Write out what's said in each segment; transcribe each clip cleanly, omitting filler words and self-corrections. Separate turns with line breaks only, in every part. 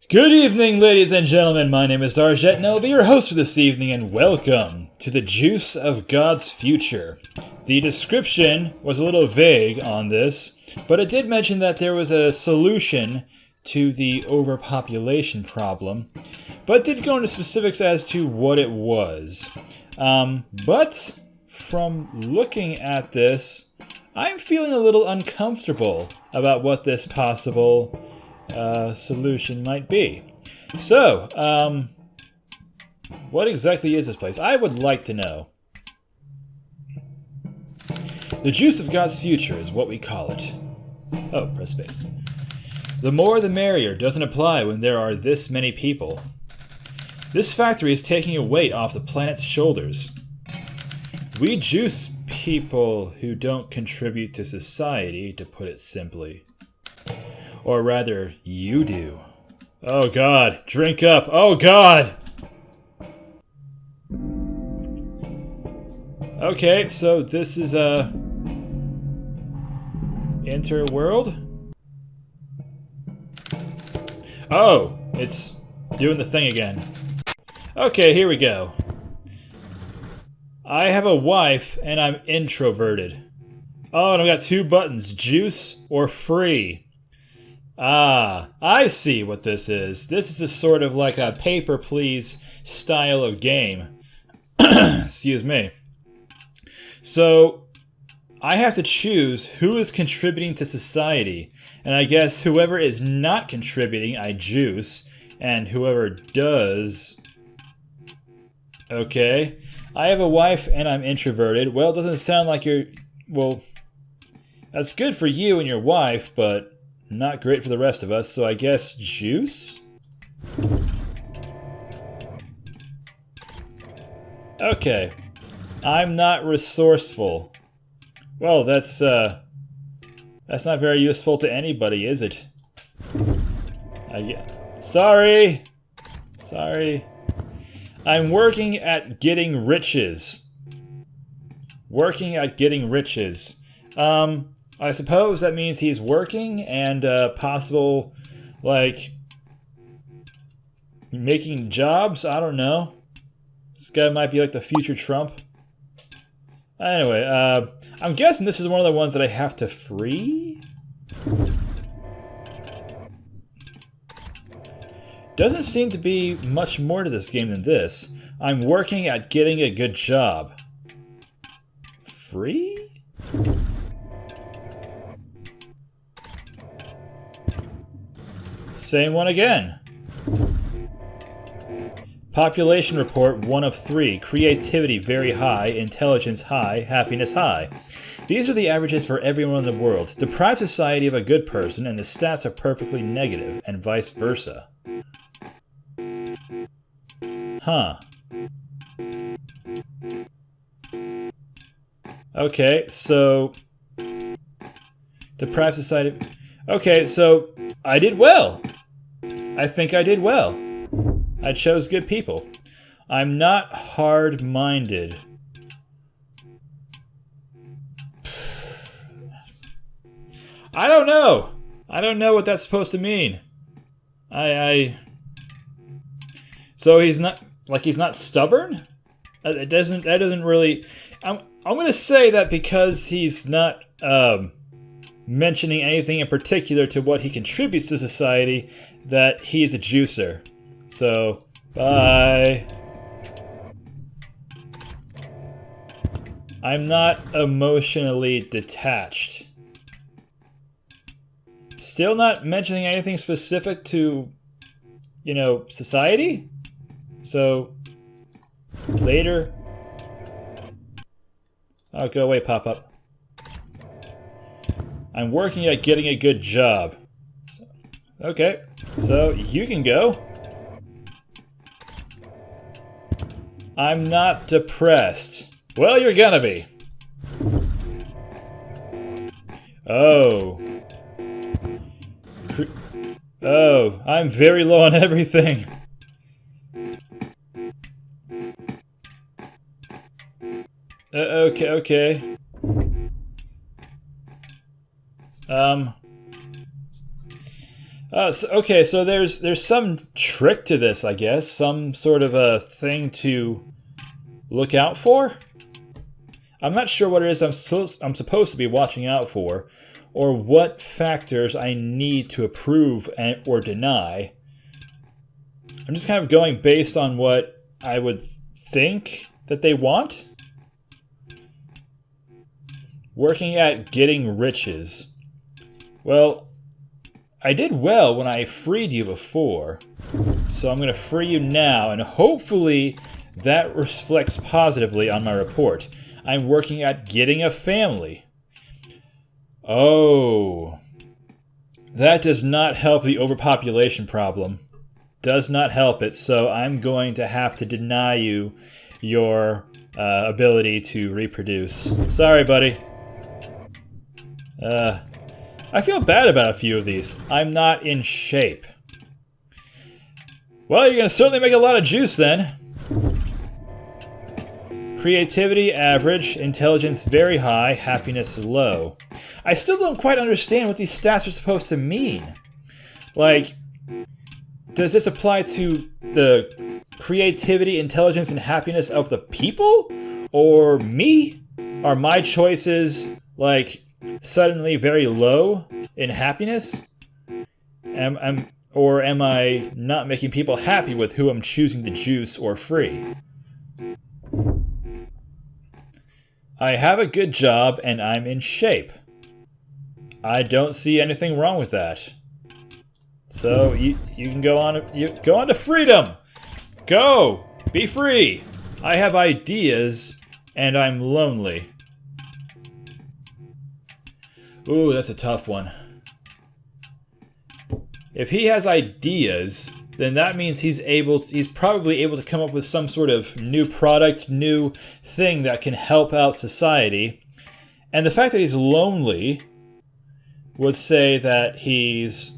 Good evening, ladies and gentlemen. My name is Darjet, and I'll be your host for this evening, and welcome to the Juice of God's Future. The description was a little vague on this, but it did mention that there was a solution to the overpopulation problem, but didn't go into specifics as to what it was. But from looking at this, I'm feeling a little uncomfortable about what this possible solution might be. So, what exactly is this place? I would like to know. The Juice of God's Future is what we call it. Oh, press space. The more the merrier doesn't apply when there are this many people. This factory is taking a weight off the planet's shoulders. We juice people who don't contribute to society, to put it simply. Or rather, you do. Oh God, drink up. Oh God! Okay, so this is a Interworld? Oh, it's doing the thing again. Okay, here we go. I have a wife and I'm introverted. Oh, and I've got two buttons, juice or free. Ah, I see what this is. This is a sort of like a paper please style of game. Excuse me. So, I have to choose who is contributing to society. And I guess whoever is not contributing, I juice. And whoever does... Okay. I have a wife and I'm introverted. Well, it doesn't sound like you're... Well, that's good for you and your wife, but... not great for the rest of us, so I guess juice? Okay. I'm not resourceful. Well, that's not very useful to anybody, is it? Sorry! Sorry. I'm working at getting riches. Working at getting riches. I suppose that means he's working and possible, like, making jobs? I don't know. This guy might be like the future Trump. Anyway, I'm guessing this is one of the ones that I have to free? Doesn't seem to be much more to this game than this. I'm working at getting a good job. Free? Same one again. Population report 1 of 3. Creativity very high, intelligence high, happiness high. These are the averages for everyone in the world. Deprive society of a good person and the stats are perfectly negative, and vice versa. Huh. Okay, so... deprive society... Okay, so I did well. I think I did well. I chose good people. I'm not hard-minded. I don't know. I don't know what that's supposed to mean. So he's not stubborn? That doesn't really. I'm going to say that because he's not mentioning anything in particular to what he contributes to society, that he's a juicer. So, bye. I'm not emotionally detached. Still not mentioning anything specific to, you know, society? So, later. Oh, go away, pop-up. I'm working at getting a good job. Okay, so you can go. I'm not depressed. Well, you're gonna be. Oh. Oh, I'm very low on everything. Okay. Okay, so there's some trick to this, I guess. Some sort of a thing to look out for? I'm not sure what it is I'm supposed to be watching out for, or what factors I need to approve or deny. I'm just kind of going based on what I would think that they want. Working at getting riches. Well, I did well when I freed you before, so I'm going to free you now, and hopefully that reflects positively on my report. I'm working at getting a family. Oh, that does not help the overpopulation problem. Does not help it, so I'm going to have to deny you your ability to reproduce. Sorry, buddy. I feel bad about a few of these. I'm not in shape. Well, you're going to certainly make a lot of juice then. Creativity average, intelligence very high, happiness low. I still don't quite understand what these stats are supposed to mean. Like, does this apply to the creativity, intelligence, and happiness of the people? Or me? Are my choices, like, suddenly very low in happiness? Or am I not making people happy with who I'm choosing to juice or free? I have a good job and I'm in shape. I don't see anything wrong with that. So you can go on to freedom. Go, be free. I have ideas and I'm lonely. Ooh, that's a tough one. If he has ideas, then that means he's probably able to come up with some sort of new product, new thing that can help out society. And the fact that he's lonely would say that he's,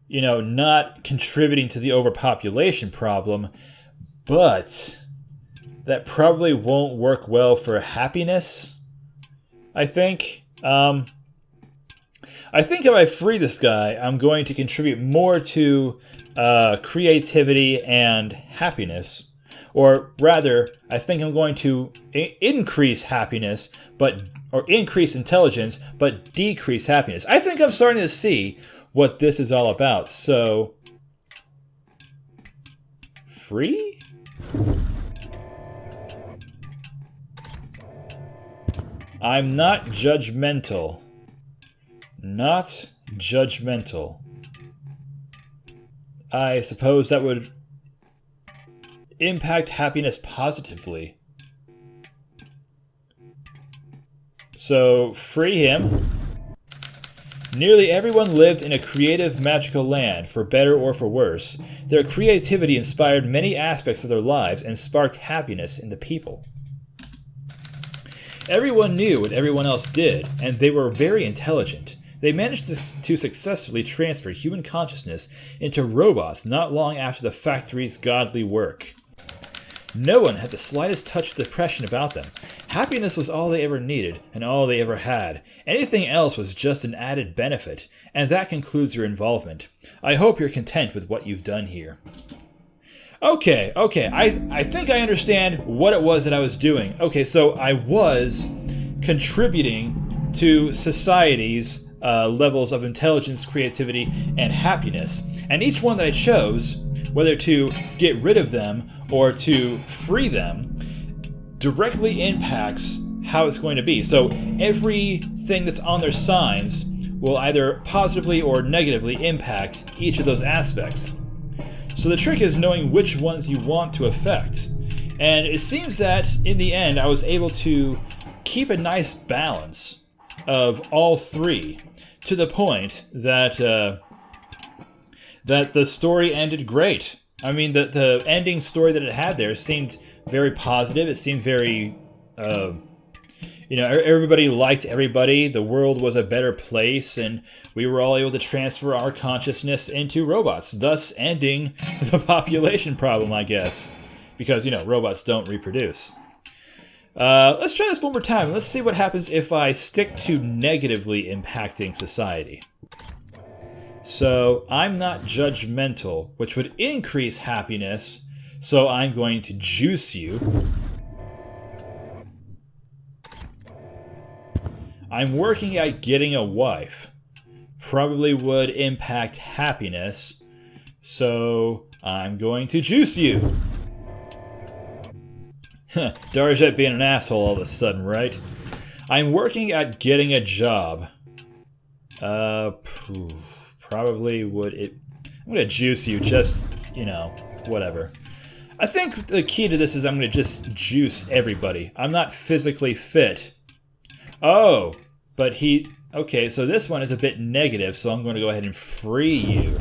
not contributing to the overpopulation problem, but that probably won't work well for happiness, I think. I think if I free this guy, I'm going to contribute more to creativity and happiness. Or rather, I think I'm going to increase happiness, or increase intelligence, but decrease happiness. I think I'm starting to see what this is all about. So, free? I'm not judgmental. Not judgmental. I suppose that would impact happiness positively. So, free him. Nearly everyone lived in a creative, magical land, for better or for worse. Their creativity inspired many aspects of their lives and sparked happiness in the people. Everyone knew what everyone else did, and they were very intelligent. They managed to successfully transfer human consciousness into robots not long after the factory's godly work. No one had the slightest touch of depression about them. Happiness was all they ever needed, and all they ever had. Anything else was just an added benefit, and that concludes your involvement. I hope you're content with what you've done here. Okay, I think I understand what it was that I was doing. Okay, so I was contributing to society's levels of intelligence, creativity, and happiness. And each one that I chose, whether to get rid of them or to free them, directly impacts how it's going to be. So everything that's on their signs will either positively or negatively impact each of those aspects. So the trick is knowing which ones you want to affect. And it seems that in the end I was able to keep a nice balance of all three, to the point that that the story ended great. I mean, the ending story that it had there seemed very positive. It seemed very, everybody liked everybody. The world was a better place, and we were all able to transfer our consciousness into robots, thus ending the population problem, I guess. Because, robots don't reproduce. Let's try this one more time. Let's see what happens if I stick to negatively impacting society. So I'm not judgmental, which would increase happiness. So I'm going to juice you. I'm working at getting a wife. Probably would impact happiness. So I'm going to juice you. Darjet being an asshole all of a sudden, right? I'm working at getting a job. Probably would it... I'm gonna juice you, just, you know, whatever. I think the key to this is I'm gonna just juice everybody. I'm not physically fit. Oh, but he... Okay, so this one is a bit negative, so I'm going to go ahead and free you.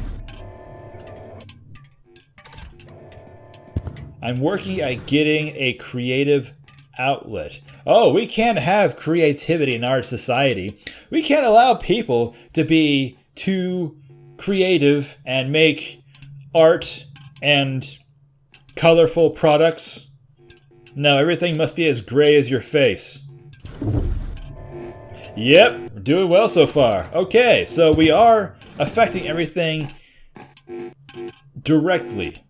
I'm working at getting a creative outlet. Oh, we can't have creativity in our society. We can't allow people to be too creative and make art and colorful products. No, everything must be as gray as your face. Yep, we're doing well so far. Okay, so we are affecting everything directly.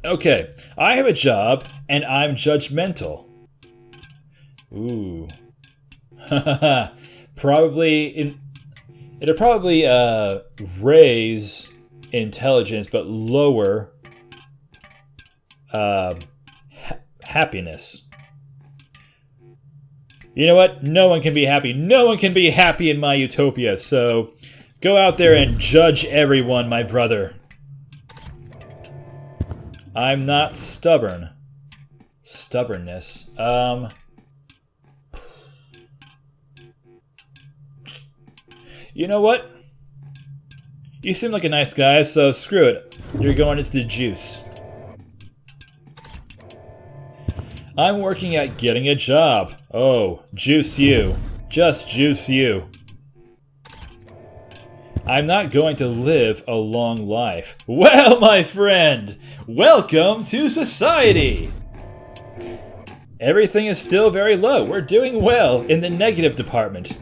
Okay, I have a job, and I'm judgmental. Ooh. It'll probably raise intelligence, but lower happiness. You know what? No one can be happy. No one can be happy in my utopia, so go out there and judge everyone, my brother. I'm not stubborn. Stubbornness. You know what? You seem like a nice guy, so screw it. You're going into the juice. I'm working at getting a job. Oh, juice you. Just juice you. I'm not going to live a long life. Well, my friend, welcome to society! Everything is still very low. We're doing well in the negative department.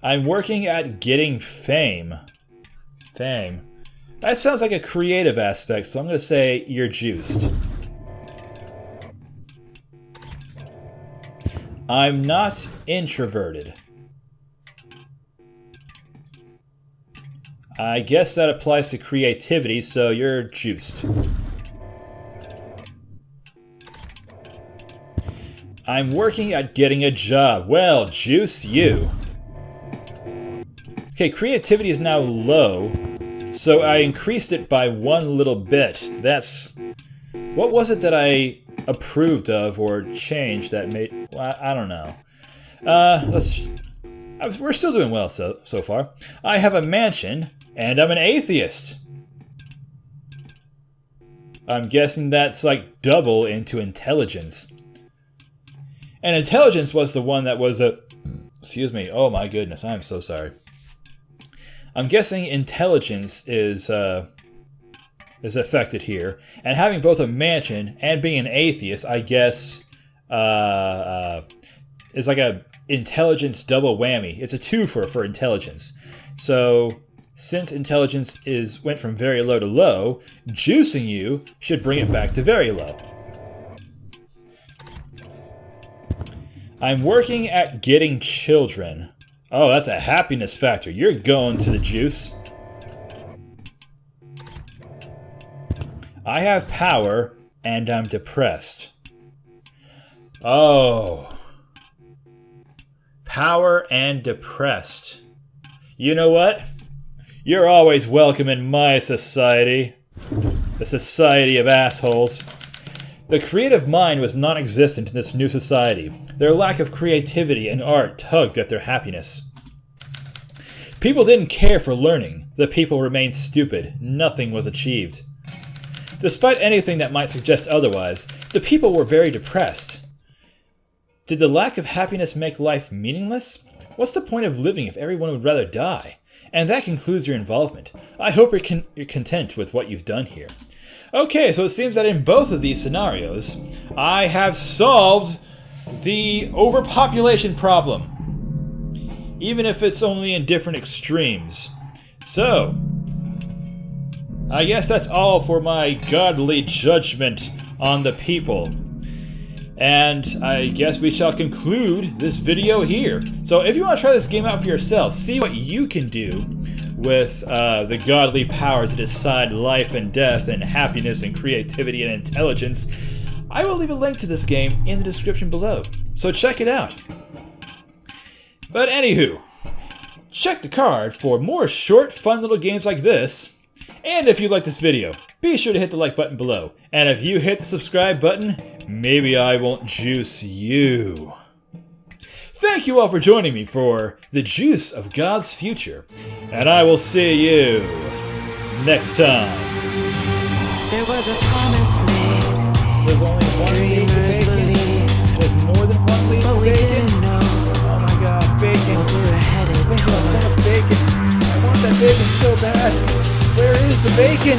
I'm working at getting fame. Fame. That sounds like a creative aspect, so I'm going to say you're juiced. I'm not introverted. I guess that applies to creativity, so you're juiced. I'm working at getting a job. Well, juice you. Okay, creativity is now low, so I increased it by one little bit. That's... What was it that I approved of or changed that made... Well, I don't know. We're still doing well so far. I have a mansion, and I'm an atheist. I'm guessing that's like double into intelligence. And intelligence was the one that was a... Excuse me. Oh my goodness, I'm so sorry. I'm guessing intelligence is affected here. And having both a mansion and being an atheist, I guess, is like a intelligence double whammy. It's a twofer for intelligence. So, since intelligence went from very low to low, juicing you should bring it back to very low. I'm working at getting children. Oh, that's a happiness factor. You're going to the juice. I have power, and I'm depressed. Oh. Power and depressed. You know what? You're always welcome in my society. The society of assholes. The creative mind was non-existent in this new society. Their lack of creativity and art tugged at their happiness. People didn't care for learning. The people remained stupid. Nothing was achieved. Despite anything that might suggest otherwise, the people were very depressed. Did the lack of happiness make life meaningless? What's the point of living if everyone would rather die? And that concludes your involvement. I hope you're content with what you've done here. Okay, so it seems that in both of these scenarios, I have solved the overpopulation problem. Even if it's only in different extremes. So, I guess that's all for my godly judgment on the people. And I guess we shall conclude this video here. So if you want to try this game out for yourself, see what you can do with the godly power to decide life and death and happiness and creativity and intelligence, I will leave a link to this game in the description below. So check it out. But anywho, check the card for more short, fun little games like this. And if you like this video, be sure to hit the like button below. And if you hit the subscribe button, maybe I won't juice you. Thank you all for joining me for the Juice of God's Future. And I will see you next time.
There was a promise made.
There's only one lead to
Dreamers
bacon.
believed,
There's more than one lead
but
to
we
bacon.
didn't know
Oh my god, bacon.
what we were headed
Think of so
toward.
much bacon. I want that bacon so bad. Where is the bacon?